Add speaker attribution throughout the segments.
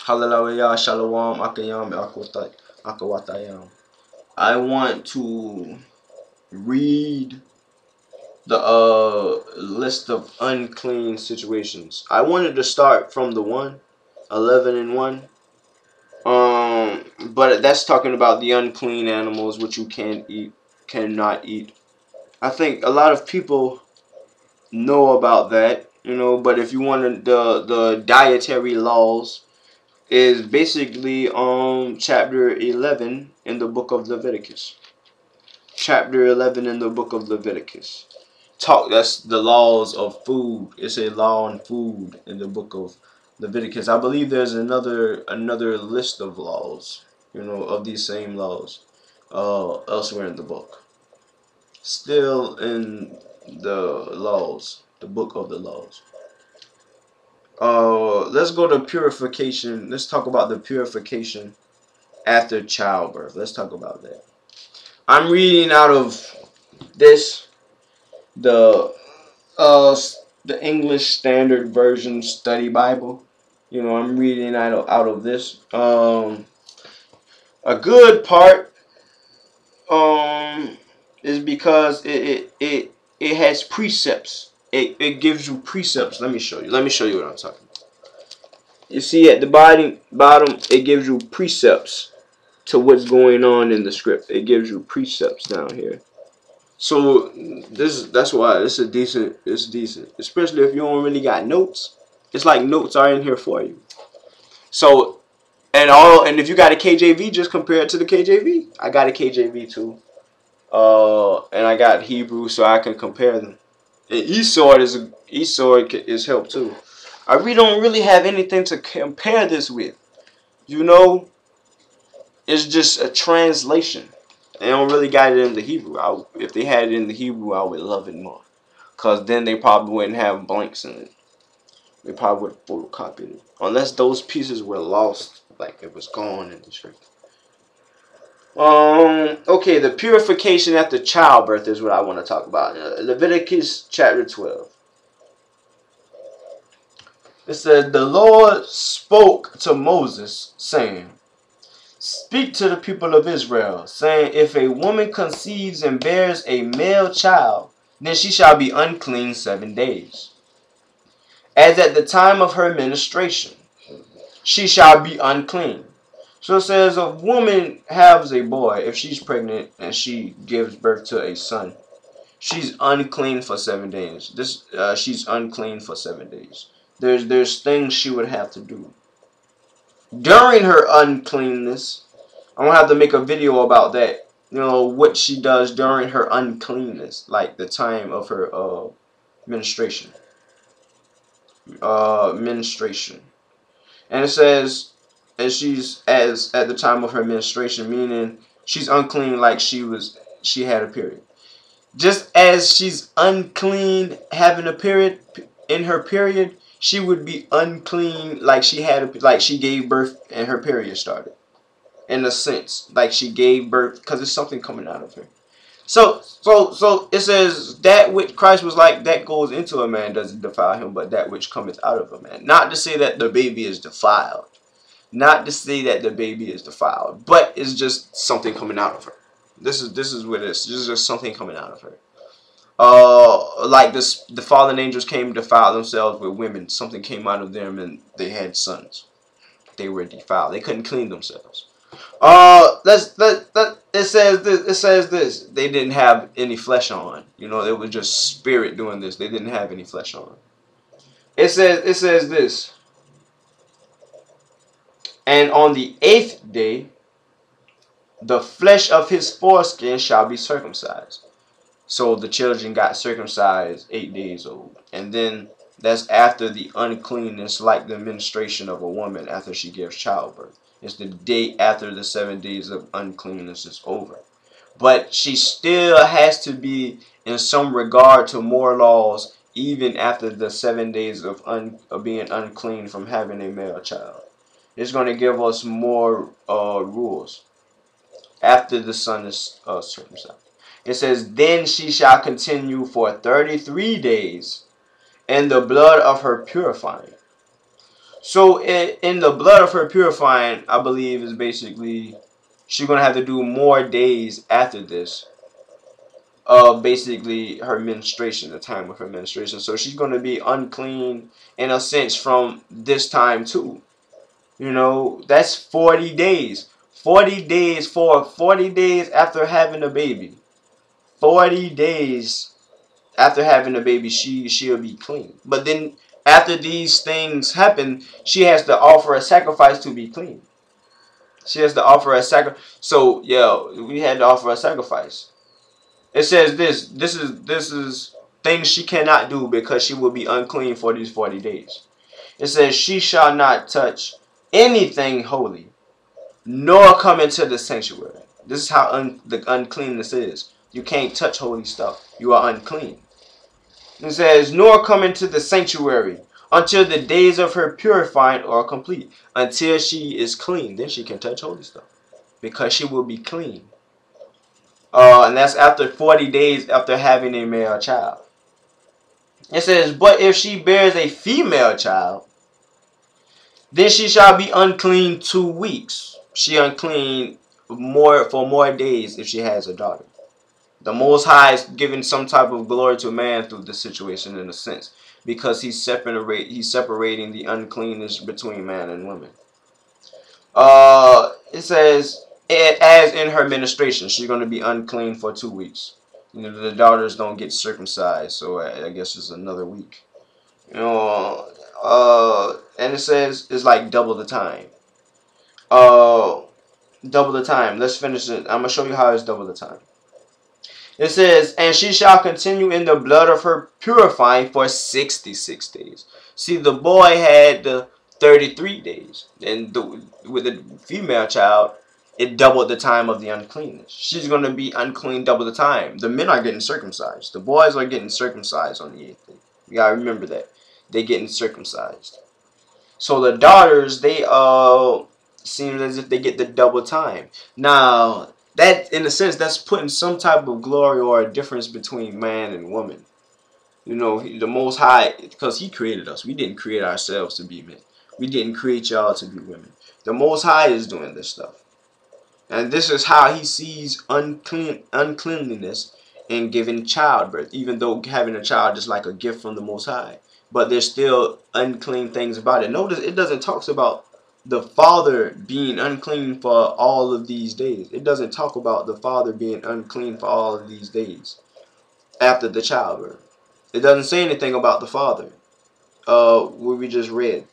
Speaker 1: Hallelujah, Shalom, Akayam, Akawatayam. I want to read the list of unclean situations. I wanted to start from the 11 and 1. But that's talking about the unclean animals which you can eat, cannot eat. I think a lot of people know about that, but if you wanted the dietary laws is basically chapter 11 in the book of Leviticus. Chapter 11 in the book of Leviticus. That's the laws of food. It's a law on food in the book of Leviticus. I believe there's another list of laws, of these same laws elsewhere in the book. Still in the laws, the book of the laws. Let's go to purification. Let's talk about the purification after childbirth. Let's talk about that. I'm reading out of this, the uh the English Standard Version Study Bible. I'm reading out of this. A good part is because it has precepts. It gives you precepts. Let me show you. Let me show you what I'm talking about. You see at the bottom it gives you precepts to what's going on in the script. It gives you precepts down here. So that's why it's decent, especially if you don't really got notes. It's like notes are in here for you. So and if you got a KJV, just compare it to the KJV. I got a KJV too, and I got Hebrew, so I can compare them. And eSword is help too. I really don't really have anything to compare this with. It's just a translation. They don't really got it in the Hebrew. If they had it in the Hebrew, I would love it more. Because then they probably wouldn't have blanks in it. They probably would have photocopied it. Unless those pieces were lost. Like it was gone in the script. Okay, the purification after childbirth is what I want to talk about. Leviticus chapter 12. It says, the Lord spoke to Moses, saying, speak to the people of Israel, saying, if a woman conceives and bears a male child, then she shall be unclean 7 days. As at the time of her menstruation, she shall be unclean. So it says, a woman has a boy, if she's pregnant and she gives birth to a son, she's unclean for 7 days. She's unclean for 7 days. There's things she would have to do. During her uncleanness, I'm going to have to make a video about that. What she does during her uncleanness, like the time of her menstruation. Menstruation. And it says, and she's at the time of her menstruation, meaning she's unclean like she had a period. Just as she's unclean having a period, in her period, she would be unclean like she gave birth and her period started. In a sense, like she gave birth, because there's something coming out of her. So it says that which Christ was like, that goes into a man doesn't defile him, but that which cometh out of a man. Not to say that the baby is defiled. Not to say that the baby is defiled, but it's just something coming out of her. This is what it is. This is just something coming out of her. Like the fallen angels came to defile themselves with women. Something came out of them and they had sons. They were defiled. They couldn't clean themselves. It says this. They didn't have any flesh on. It was just spirit doing this. They didn't have any flesh on. It says this. And on the 8th day, the flesh of his foreskin shall be circumcised. So the children got circumcised 8 days old. And then that's after the uncleanness, like the menstruation of a woman after she gives childbirth. It's the day after the 7 days of uncleanness is over. But she still has to be in some regard to more laws even after the 7 days of being unclean from having a male child. It's going to give us more rules after the son is circumcised. It says, then she shall continue for 33 days in the blood of her purifying. So in the blood of her purifying, I believe is basically she's gonna have to do more days after this of basically her menstruation, the time of her menstruation. So she's gonna be unclean in a sense from this time too. You know, that's 40 days. 40 days for 40 days after having a baby. 40 days after having a baby, she'll be clean. But then after these things happen, she has to offer a sacrifice to be clean. She has to offer a sacrifice. So yeah, we had to offer a sacrifice. It says this is things she cannot do because she will be unclean for these 40 days. It says she shall not touch anything holy, nor come into the sanctuary. This is how the uncleanness is. You can't touch holy stuff. You are unclean. It says, nor come into the sanctuary until the days of her purifying are complete. Until she is clean, then she can touch holy stuff. Because she will be clean. And that's after 40 days after having a male child. It says, but if she bears a female child, then she shall be unclean 2 weeks. She unclean for more days if she has a daughter. The Most High is giving some type of glory to man through this situation in a sense. Because he's separating the uncleanness between man and woman. It says, as in her ministration, she's going to be unclean for 2 weeks. You know, the daughters don't get circumcised, so I guess it's another week. You know, and it says it's like double the time. Double the time. Let's finish it. I'm going to show you how it's double the time. It says, and she shall continue in the blood of her purifying for 66 days. See, the boy had the 33 days. And with the female child, it doubled the time of the uncleanness. She's going to be unclean double the time. The men are getting circumcised. The boys are getting circumcised on the 8th day. You got to remember that. They're getting circumcised. So the daughters, they seem as if they get the double time. Now, that, in a sense, that's putting some type of glory or a difference between man and woman. You know, the Most High, because he created us. We didn't create ourselves to be men. We didn't create y'all to be women. The Most High is doing this stuff. And this is how he sees uncleanliness in giving childbirth. Even though having a child is like a gift from the Most High. But there's still unclean things about it. Notice it doesn't talk about the father being unclean for all of these days. It doesn't talk about the father being unclean for all of these days after the childbirth. It doesn't say anything about the father. What we just read.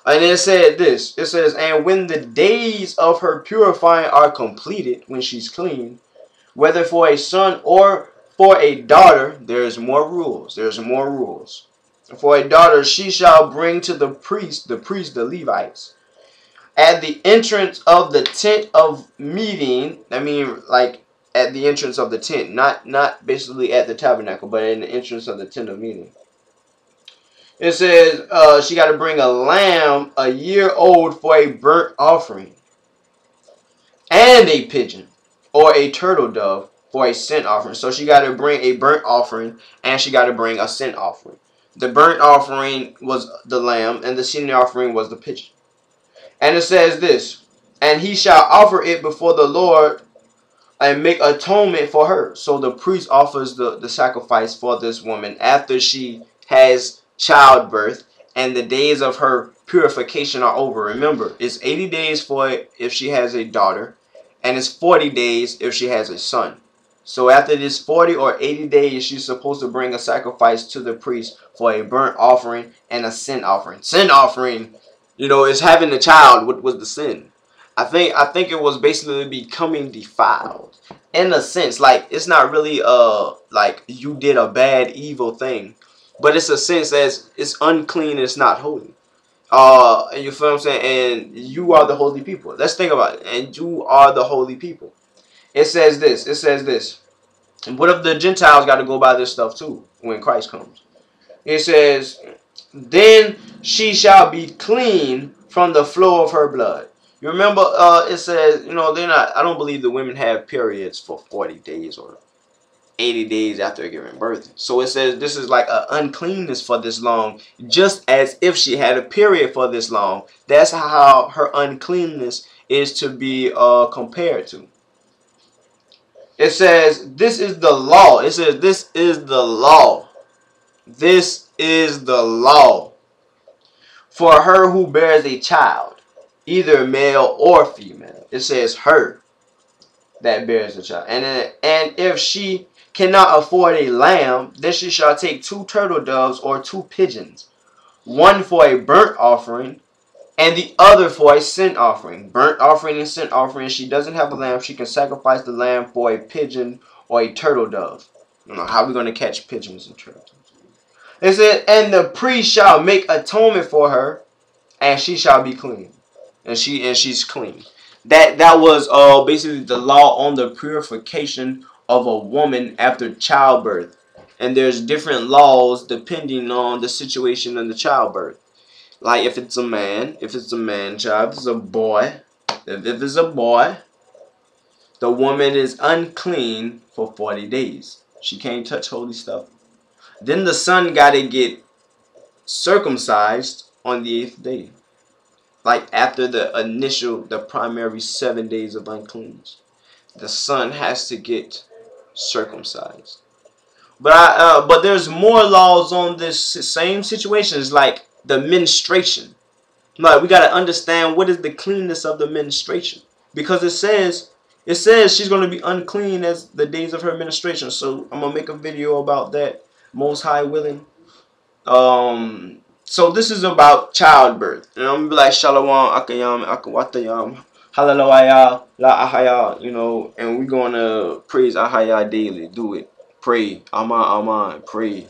Speaker 1: And it said this. It says, and when the days of her purifying are completed, when she's clean, whether for a son or for a daughter, there's more rules. There's more rules. For a daughter, she shall bring to the priest, the Levites, at the entrance of the tent of meeting. I mean, like at the entrance of the tent, not basically at the tabernacle, but in the entrance of the tent of meeting. It says she got to bring a lamb a year old for a burnt offering, and a pigeon or a turtle dove for a sin offering. So she got to bring a burnt offering, and she got to bring a sin offering. The burnt offering was the lamb, and the sin offering was the pigeon. And it says this, and he shall offer it before the Lord and make atonement for her. So the priest offers the sacrifice for this woman after she has childbirth and the days of her purification are over. Remember, it's 80 days for if she has a daughter, and it's 40 days if she has a son. So after this 40 or 80 days, she's supposed to bring a sacrifice to the priest for a burnt offering and a sin offering. Sin offering, you know, is having a child. What was the sin? I think it was basically becoming defiled. In a sense, like it's not really like you did a bad evil thing, but it's a sense as it's unclean, it's not holy. And you feel what I'm saying? And you are the holy people. Let's think about it. And you are the holy people. It says this. It says this. And what if the Gentiles got to go by this stuff too when Christ comes? It says, then she shall be clean from the flow of her blood. You remember, it says, you know, they're not. I don't believe the women have periods for 40 days or 80 days after giving birth. So it says this is like an uncleanness for this long, just as if she had a period for this long. That's how her uncleanness is to be compared to. It says this is the law. It says this is the law. This is the law for her who bears a child, either male or female. It says her that bears a child. And if she cannot afford a lamb, then she shall take 2 turtle doves or 2 pigeons, one for a burnt offering and the other for a sin offering. Burnt offering and sin offering. If she doesn't have a lamb, she can sacrifice the lamb for a pigeon or a turtle dove. I don't know how we're going to catch pigeons and turtle doves. It said, and the priest shall make atonement for her, and she shall be clean. And she's clean. That was basically the law on the purification of a woman after childbirth. And there's different laws depending on the situation of the childbirth. Like if it's a man child, if it's a boy, the woman is unclean for 40 days. She can't touch holy stuff. Then the son got to get circumcised on the 8th day. Like after the primary 7 days of uncleanness. The son has to get circumcised. But there's more laws on this same situation. It's like the menstruation. Like we got to understand what is the cleanness of the menstruation. Because it says she's going to be unclean as the days of her menstruation. So I'm going to make a video about that. Most High willing. So this is about childbirth. And I'm going to be like, Shalom, Akayam, Akawatayam, Hallelujah, La Ahaya, you know, and we're going to praise Ahaya daily. Do it. Pray. Aman, Aman. Pray.